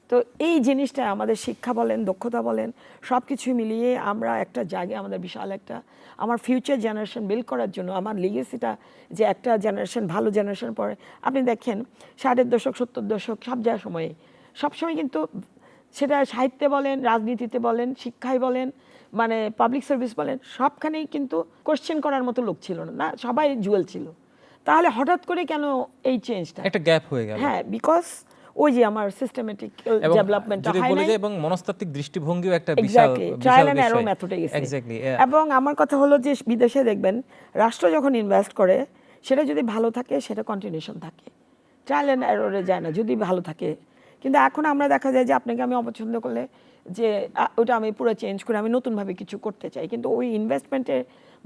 তো এই জিনিসটা আমাদের শিক্ষা বলেন, দক্ষতা বলেন, সব কিছু মিলিয়ে আমরা একটা জায়গায় আমাদের বিশাল একটা আমার ফিউচার জেনারেশন বিল্ড করার জন্য আমার লিগেসিটা, যে একটা জেনারেশন ভালো জেনারেশন পরে আপনি দেখেন 60-এর দশক 70-এর দশক সব যা সময়ে সবসময় কিন্তু সেটা সাহিত্যে বলেন, রাজনীতিতে বলেন, শিক্ষায় বলেন, মানে পাবলিক সার্ভিস বলেন, সবখানেই কিন্তু কোশ্চেন করার মতো লোক ছিল না, সবাই জুয়েল ছিল। তাহলে হঠাৎ করে কেন এই চেঞ্জটা? একটা গ্যাপ হয়ে গেল। হ্যাঁ, বিকজ ওই যে আমার সিস্টেমেটিক ডেভেলপমেন্টটা হয় না, এবং মনস্তাত্ত্বিক দৃষ্টিভঙ্গিও একটা বিশাল ট্রায়াল এন্ড এরর মেথডে গেছে। এবং আমার কথা হলো যে বিদেশে দেখবেন রাষ্ট্র যখন ইনভেস্ট করে সেটা যদি ভালো থাকে সেটা কন্টিনিউশন থাকে, ট্রায়াল এন্ড এররে যায় না যদি ভালো থাকে। কিন্তু এখন আমরা দেখা যায় যে আপনাকে আমি অপছন্দ করলে যে ওটা আমি পুরো চেঞ্জ করে আমি নতুনভাবে কিছু করতে চাই, কিন্তু ওই ইনভেস্টমেন্টের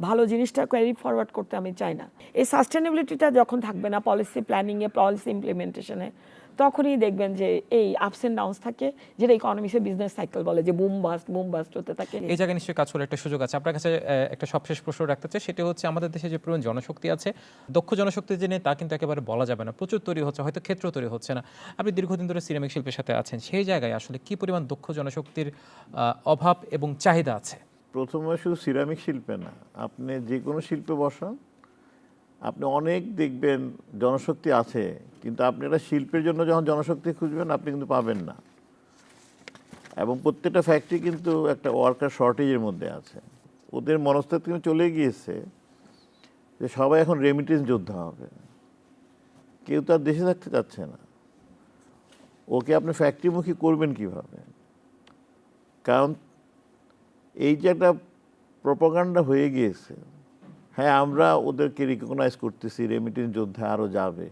ভালো জিনিসটা ক্যারি ফরওয়ার্ড করতে আমি চাই না। এই সাস্টেনেবিলিটিটা যখন থাকবে না পলিসি প্ল্যানিংয়ে, পলিসি ইমপ্লিমেন্টেশনে, তখনই দেখবেন যে এই আপস অ্যান্ড ডাউনস থাকে, যেটা ইকোনমিক্সে বিজনেস সাইকেল বলে, যে বুম বাস্ট হতে থাকে। এই জায়গায় নিশ্চয়ই কাজ করার একটা সুযোগ আছে। আপনার কাছে একটা সবশেষ প্রশ্ন রাখতে চাই, সেটা হচ্ছে আমাদের দেশে যে পরিমাণ জনশক্তি আছে, দক্ষ জনশক্তি যে নেই তা কিন্তু একেবারে বলা যাবে না, প্রচুর তৈরি হচ্ছে, হয়তো ক্ষেত্র তৈরি হচ্ছে না। আপনি দীর্ঘদিন ধরে সিরামিক শিল্পের সাথে আছেন, সেই জায়গায় আসলে কি পরিমাণ দক্ষ জনশক্তির অভাব এবং চাহিদা আছে? প্রথমে শুধু সিরামিক শিল্পে না, আপনি যে কোনো শিল্পে বসান, আপনি অনেক দেখবেন জনশক্তি আছে, কিন্তু আপনি একটা শিল্পের জন্য যখন জনশক্তি খুঁজবেন আপনি কিন্তু পাবেন না। এবং প্রত্যেকটা ফ্যাক্টরি কিন্তু একটা ওয়ার্কার শর্টেজের মধ্যে আছে। ওদের মনস্তাত্ত্বিক চলে গিয়েছে যে সবাই এখন রেমিটেন্স যোদ্ধা হবে, কেউ তো আর দেশে থাকতে চাচ্ছে না। ওকে আপনি ফ্যাক্টরিমুখী করবেন কিভাবে? কারণ এই যে একটা প্রপাগান্ডা হয়ে গিয়েছে, হ্যাঁ আমরা ওদেরকে রিকগনাইজ করতেছি, রেমিটেন্স যোদ্ধা আরও যাবে,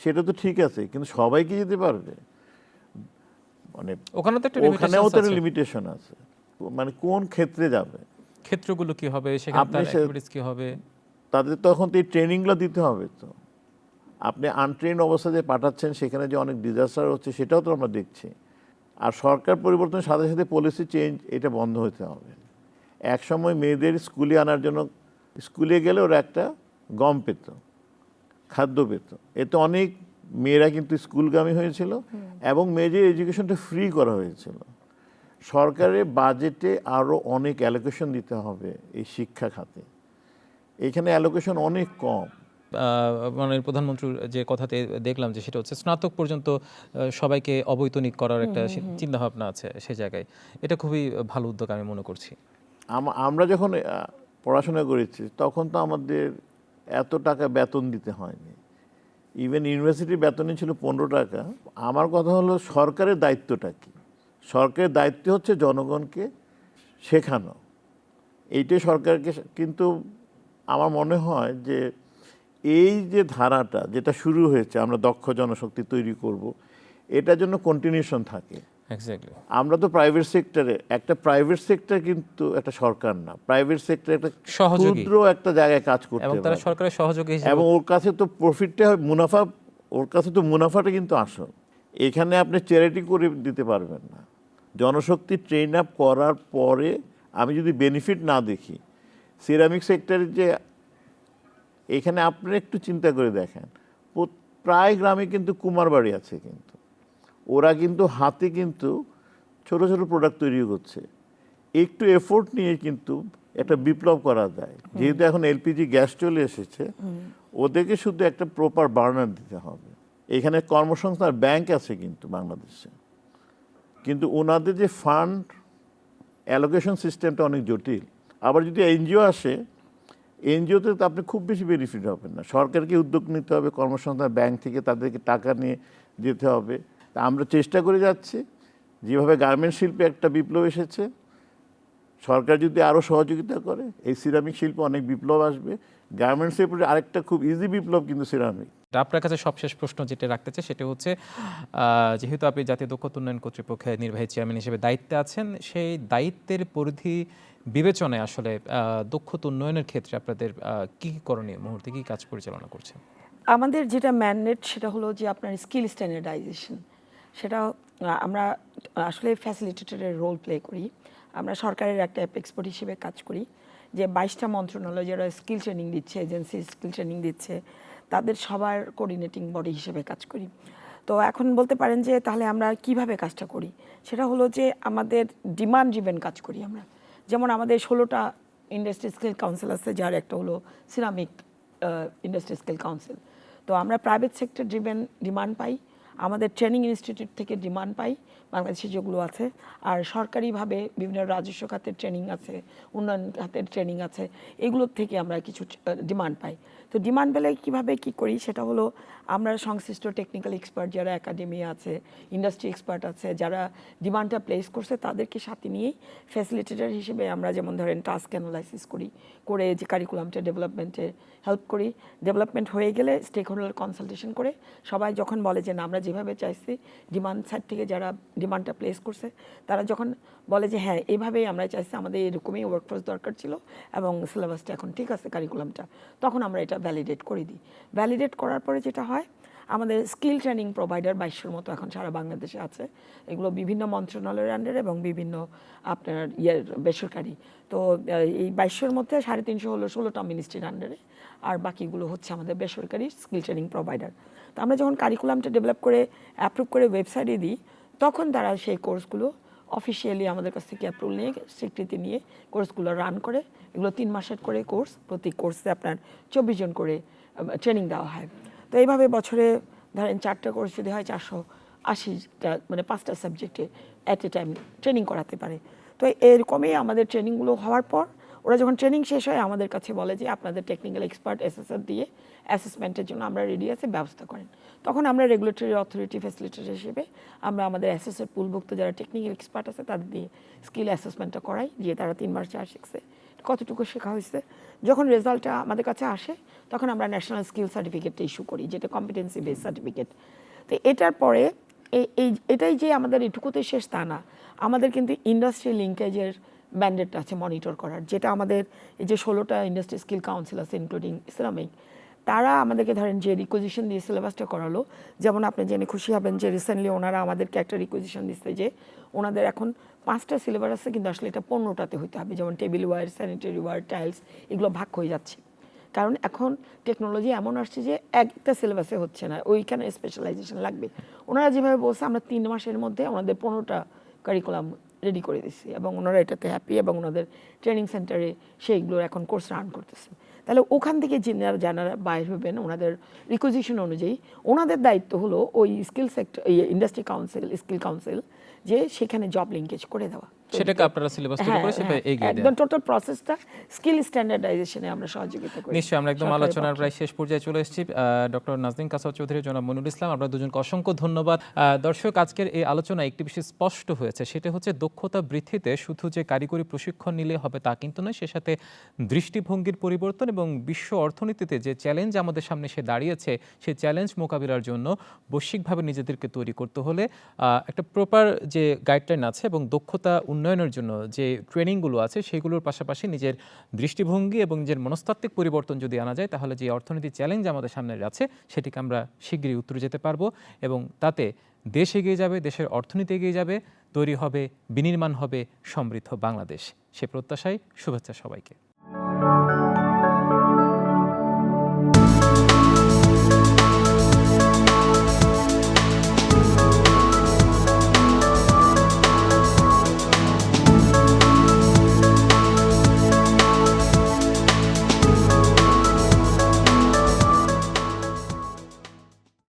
সেটা তো ঠিক আছে, কিন্তু সবাই কি যেতে পারবে? মানে ওখানেও তো একটা লিমিটেশন আছে, মানে কোন ক্ষেত্রে যাবে, ক্ষেত্রগুলো কি হবে, সেখানে তার অ্যাক্টিভিটিস কি হবে, তাদের তখন তো এই ট্রেনিংগুলো দিতে হবে। তো আপনি আনট্রেন অবস্থায় যে পাঠাচ্ছেন সেখানে যে অনেক ডিজাস্টার হচ্ছে সেটাও তো আমরা দেখছি। আর সরকার পরিবর্তনের সাথে সাথে পলিসি চেঞ্জ এটা বন্ধ হতে হবে। একসময় মেয়েদের স্কুলে আনার জন্য স্কুলে গেলে ওরা একটা গম পেত, খাদ্য পেত। এতে অনেক মেয়েরা কিন্তু স্কুলগামী হয়েছিল এবং মেয়েদের এডুকেশনটা ফ্রি করা হয়েছিল। সরকারের বাজেটে আরও অনেক অ্যালোকেশন দিতে হবে এই শিক্ষা খাতে, এখানে অ্যালোকেশন অনেক কম। মাননীয় প্রধানমন্ত্রীর যে কথাতে দেখলাম যে সেটা হচ্ছে স্নাতক পর্যন্ত সবাইকে অবৈতনিক করার একটা চিন্তা ভাবনা আছে সে জায়গায়। এটা খুবই ভালো উদ্যোগ আমি মনে করছি। আমরা যখন পড়াশোনা করেছি তখন তো আমাদের এত টাকা বেতন দিতে হয়নি, ইভেন ইউনিভার্সিটির বেতনই ছিল 15 টাকা। আমার কথা হলো সরকারের দায়িত্বটা কি? সরকারের দায়িত্ব হচ্ছে জনগণকে শেখানো, এইটাই সরকারকে। কিন্তু আমার মনে হয় যে এই যে ধারাটা যেটা শুরু হয়েছে, আমরা দক্ষ জনশক্তি তৈরি করব, এটার জন্য কন্টিনিউশন থাকে। এক্স্যাক্টলি। আমরা তো প্রাইভেট সেক্টরে, একটা প্রাইভেট সেক্টর কিন্তু একটা সরকার না, প্রাইভেট সেক্টর একটা সহযোগী, ক্ষুদ্র একটা জায়গায় কাজ করতে এবং তারা পারে। সরকারের সহযোগী হিসেবে, এবং ওর কাছে তো প্রফিটটা মুনাফা, ওর কাছে তো মুনাফাটা কিন্তু আসল। এখানে আপনি চ্যারিটি করে দিতে পারবেন না। জনশক্তি ট্রেন আপ করার পরে আমি যদি বেনিফিট না দেখি, সিরামিক সেক্টরের যে, এখানে আপনি একটু চিন্তা করে দেখেন, প্রায় গ্রামে কিন্তু কুমার বাড়ি আছে, কিন্তু ওরা কিন্তু হাতে কিন্তু ছোট ছোট প্রোডাক্ট তৈরি করছে। একটু এফোর্ট নিয়ে কিন্তু একটা বিপ্লব করা যায়। যেহেতু এখন এলপিজি গ্যাস চলে এসেছে, ওদেরকে শুধু একটা প্রপার বার্নার দিতে হবে। এখানে কর্মসংস্থান ব্যাংক আছে কিন্তু বাংলাদেশে, কিন্তু ওনাদের যে ফান্ড অ্যালোকেশন সিস্টেমটা অনেক জটিল। আবার যদি এনজিও আসে, এনজিওতে তো আপনি খুব বেশি বেনিফিট হবেন না। সরকারকে উদ্যোগ নিতে হবে, কর্মসংস্থান ব্যাংক থেকে তাদেরকে টাকা নিয়ে যেতে হবে। তা আমরা চেষ্টা করে যাচ্ছি, যেভাবে গার্মেন্টস শিল্পে একটা বিপ্লব এসেছে, সরকার যদি আরও সহযোগিতা করে এই সিরামিক শিল্পে অনেক বিপ্লব আসবে। গার্মেন্টসের উপরে আরেকটা খুব ইজি বিপ্লব কিন্তু সিরামিক। আপনার কাছে সবশেষ প্রশ্ন যেটা রাখতে চাই সেটা হচ্ছে, যেহেতু আপনি জাতীয় দক্ষতা উন্নয়ন কর্তৃপক্ষের নির্বাহী চেয়ারম্যান হিসেবে দায়িত্বে আছেন, সেই দায়িত্বের পরিধি বিবেচনায় আসলে দক্ষতা উন্নয়নের ক্ষেত্রে আপনাদের কি কি করণীয় মুহূর্তে কি কাজ পরিচালনা করছেন? আমাদের যেটা ম্যান্ডেট সেটা হলো যে আপনার স্কিল স্ট্যান্ডার্ডাইজেশন, সেটা আমরা আসলে ফ্যাসিলিটেটরের রোল প্লে করি। আমরা সরকারের একটা এক্সপার্ট হিসেবে কাজ করি, যে 22টা মন্ত্রণালয় যারা স্কিল ট্রেনিং দিচ্ছে, এজেন্সি স্কিল ট্রেনিং দিচ্ছে, তাদের সবার কোঅর্ডিনেটিং বডি হিসেবে কাজ করি। তো এখন বলতে পারেন যে তাহলে আমরা কিভাবে কাজটা করি, সেটা হলো যে আমাদের ডিমান্ড ড্রিভেন কাজ করি আমরা। যেমন আমাদের 16টা ইন্ডাস্ট্রি স্কিল কাউন্সিল আছে, যার একটা হলো সিরামিক ইন্ডাস্ট্রি স্কিল কাউন্সিল। তো আমরা প্রাইভেট সেক্টর ড্রিভেন ডিমান্ড পাই, আমাদের ট্রেনিং ইনস্টিটিউট থেকে ডিমান্ড পাই বাংলাদেশে যেগুলো আছে, আর সরকারিভাবে বিভিন্ন রাজস্ব খাতের ট্রেনিং আছে, উন্নয়ন খাতের ট্রেনিং আছে, এগুলোর থেকে আমরা কিছু ডিমান্ড পাই। তো ডিমান্ড পেলে কীভাবে কী করি, সেটা হলো আমরা সংশ্লিষ্ট টেকনিক্যাল এক্সপার্ট যারা একাডেমি আছে, ইন্ডাস্ট্রি এক্সপার্ট আছে, যারা ডিমান্ডটা প্লেস করছে, তাদেরকে সাথে নিয়েই ফ্যাসিলিটেটর হিসেবে আমরা যেমন ধরেন টাস্ক অ্যানালাইসিস করি, করে যে কারিকুলামটা ডেভেলপমেন্টে হেল্প করি। ডেভেলপমেন্ট হয়ে গেলে স্টেক হোল্ডার কনসালটেশন করে সবাই যখন বলে যে না আমরা যেভাবে চাইছি, ডিমান্ড সাইড থেকে যারা ডিমান্ডটা প্লেস করছে তারা যখন বলে যে হ্যাঁ এইভাবেই আমরা চাইছি, আমাদের এরকমই ওয়ার্কফোর্স দরকার ছিল এবং সিলেবাসটা এখন ঠিক আছে কারিকুলামটা, তখন আমরা এটা ভ্যালিডেট করে দিই। ভ্যালিডেট করার পরে যেটা হয়, আমাদের স্কিল ট্রেনিং প্রোভাইডার 2200 মতো এখন সারা বাংলাদেশে আছে। এগুলো বিভিন্ন মন্ত্রণালয়ের আন্ডারে এবং বিভিন্ন আপনার বেসরকারি। তো এই 2200-র মধ্যে 350 হলো 16টা মিনিস্ট্রির আন্ডারে, আর বাকিগুলো হচ্ছে আমাদের বেসরকারি স্কিল ট্রেনিং প্রোভাইডার। তো আমরা যখন কারিকুলামটা ডেভেলপ করে অ্যাপ্রুভ করে ওয়েবসাইটে দিই, তখন তারা সেই কোর্সগুলো অফিসিয়ালি আমাদের কাছ থেকে অ্যাপ্রুভাল নিয়ে, স্বীকৃতি নিয়ে কোর্সগুলো রান করে। এগুলো 3 মাসের করে কোর্স, প্রতি কোর্সে আপনার 24 জন করে ট্রেনিং দেওয়া হয়। তো এইভাবে বছরে ধরেন 4টা কোর্স যদি হয় 480টা, মানে 5টা সাবজেক্টে অ্যাট এ টাইম ট্রেনিং করাতে পারে। তো এরকমই আমাদের ট্রেনিংগুলো হওয়ার পর ওরা যখন ট্রেনিং শেষ হয় আমাদের কাছে বলে যে আপনাদের টেকনিক্যাল এক্সপার্ট অ্যাসেসর দিয়ে অ্যাসেসমেন্টের জন্য আমরা রেডি আছি, ব্যবস্থা করেন। তখন আমরা রেগুলেটরি অথরিটি ফ্যাসিলিটেটর হিসেবে আমরা আমাদের অ্যাসেসর পুলভুক্ত যারা টেকনিক্যাল এক্সপার্ট আছে তাদের দিয়ে স্কিল অ্যাসেসমেন্টটা করাই, যে তারা 3 মাস যা শিখছে কতটুকু শেখা হয়েছে। যখন রেজাল্টটা আমাদের কাছে আসে তখন আমরা ন্যাশনাল স্কিল সার্টিফিকেটটা ইস্যু করি, যেটা কম্পিটেন্সি বেস সার্টিফিকেট। তো এটার পরে এটাই যে আমাদের এটুকুতে শেষ তা না, আমাদের কিন্তু ইন্ডাস্ট্রি লিঙ্কেজের ম্যান্ডেট আছে মনিটর করার, যেটা আমাদের এই যে 16টা ইন্ডাস্ট্রি স্কিল কাউন্সিল আছে ইনক্লুডিং ইসলামিক, তারা আমাদেরকে ধরেন যে রিকুইজিশন দিয়ে সিলেবাসটা করালো। যেমন আপনি জেনে খুশি হবেন যে রিসেন্টলি ওনারা আমাদেরকে একটা রিকুইজিশন দিচ্ছে যে ওনাদের এখন 5টা সিলেবাস আছে, কিন্তু আসলে এটা 15টাতে হইতে হবে। যেমন table ware, sanitary ware, tiles, এগুলো ভাগ হয়ে যাচ্ছে। কারণ এখন টেকনোলজি এমন আসছে যে একটা সিলেবাসে হচ্ছে না, ওইখানে স্পেশালাইজেশন লাগবে। ওনারা যেভাবে বলছে আমরা 3 মাসের মধ্যে ওনাদের 15টা কারিকুলাম রেডি করে দিচ্ছি, এবং ওনারা এটাতে হ্যাপি, এবং ওনাদের ট্রেনিং সেন্টারে সেইগুলোর এখন কোর্স রান করতেছে। তাহলে ওখান থেকে যারা বাইর হবেন ওনাদের রিকুইজিশন অনুযায়ী ওনাদের দায়িত্ব হলো ওই skill sector, industry council, skill council, যে সেখানে জব লিঙ্কেজ করে দেওয়া। সেটাকে আপনারা সিলেবাস তৈরি করে সেটা এগিয়ে দেওয়া। একদম টোটাল প্রসেসটা স্কিল স্ট্যান্ডার্ডাইজেশনে আমরা সহযোগিতা করি। নিশ্চয়ই, আমরা একদম আলোচনার প্রায় শেষ পর্যায়ে চলে এসেছি। ডক্টর নাজনীন কাসার চৌধুরী, জনাব মনিরুল ইসলাম, আমরা দুজনকে অসংখ্য ধন্যবাদ। দর্শক, আজকের এই আলোচনা একটি বিষয় স্পষ্ট হয়েছে, সেটা হচ্ছে দক্ষতা বৃদ্ধিতে শুধু যে কারিগরি প্রশিক্ষণ নিলে হবে তা কিন্তু নয়, সে সাথে দৃষ্টিভঙ্গির পরিবর্তন এবং বিশ্ব অর্থনীতিতে যে চ্যালেঞ্জ আমাদের সামনে এসে দাঁড়িয়েছে সেই চ্যালেঞ্জ মোকাবিলার জন্য বৈশ্বিকভাবে নিজেদেরকে তৈরি করতে হলে একটা প্রপার যে গাইডলাইন আছে এবং দক্ষতা উন্নয়নের জন্য যে ট্রেনিংগুলো আছে সেগুলোর পাশাপাশি নিজের দৃষ্টিভঙ্গি এবং নিজের মনস্তাত্ত্বিক পরিবর্তন যদি আনা যায়, তাহলে যে অর্থনৈতিক চ্যালেঞ্জ আমাদের সামনে আছে সেটিকে আমরা শীঘ্রই উত্তরে যেতে পারবো, এবং তাতে দেশ এগিয়ে যাবে, দেশের অর্থনীতি এগিয়ে যাবে, তৈরি হবে, বিনির্মাণ হবে সমৃদ্ধ বাংলাদেশ। সে প্রত্যাশায় শুভেচ্ছা সবাইকে।